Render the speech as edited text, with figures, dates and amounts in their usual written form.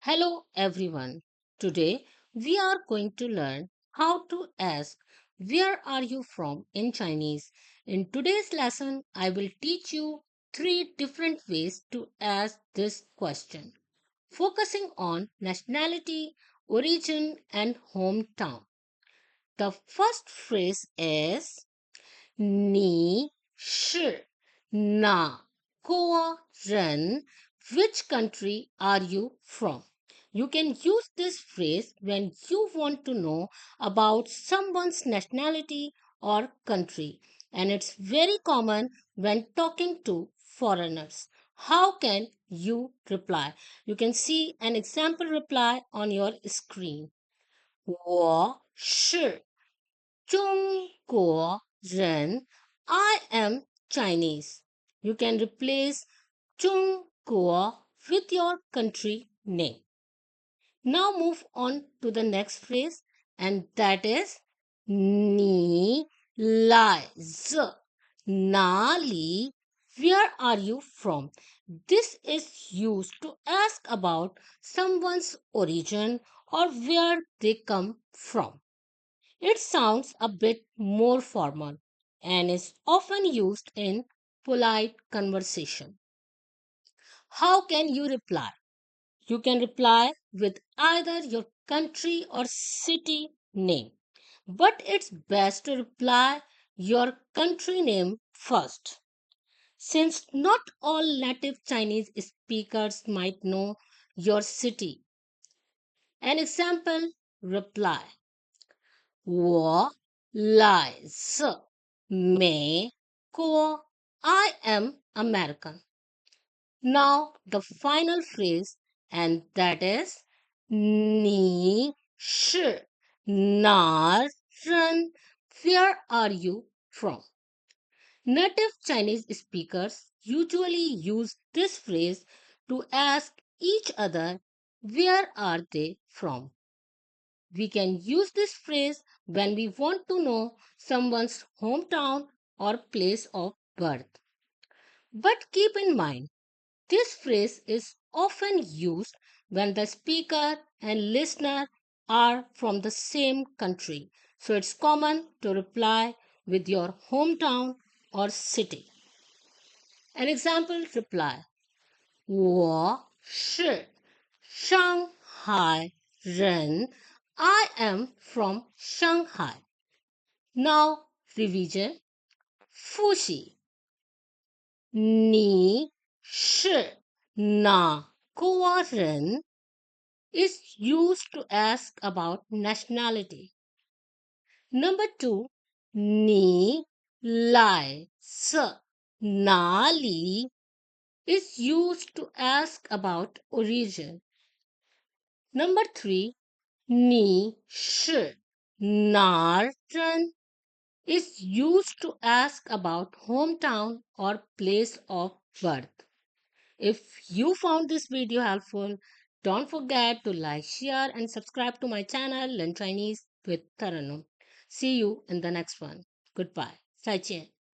Hello everyone. Today we are going to learn how to ask where are you from in Chinese. In today's lesson I will teach you three different ways to ask this question, focusing on nationality, origin and hometown. The first phrase is 你是哪国人? Which country are you from? You can use this phrase when you want to know about someone's nationality or country, and it's very common when talking to foreigners. How can you reply? You can see an example reply on your screen. 我是中国人. I am Chinese. You can replace 中国 with your country name. Now move on to the next phrase, and that is 你来自哪里? Where are you from? This is used to ask about someone's origin or where they come from. It sounds a bit more formal and is often used in polite conversation. How can you reply? You can reply with either your country or city name, but it's best to reply your country name first, since not all native Chinese speakers might know your city. An example reply: 我来自美国. I am American. Now the final phrase, and that is 你是哪儿人? Where are you from? Native Chinese speakers usually use this phrase to ask each other where are they from. We can use this phrase when we want to know someone's hometown or place of birth. But keep in mind, this phrase is often used when the speaker and listener are from the same country. So it's common to reply with your hometown or city. An example reply: 我是上海人. I am from Shanghai. Now revision. 复习. 你是哪国人 is used to ask about nationality. Number 2, 你来自哪里 is used to ask about origin. Number 3, 你是哪儿人 is used to ask about hometown or place of birth. If you found this video helpful, don't forget to like, share and subscribe to my channel Learn Chinese with Taranum. See you in the next one. Goodbye. 再见.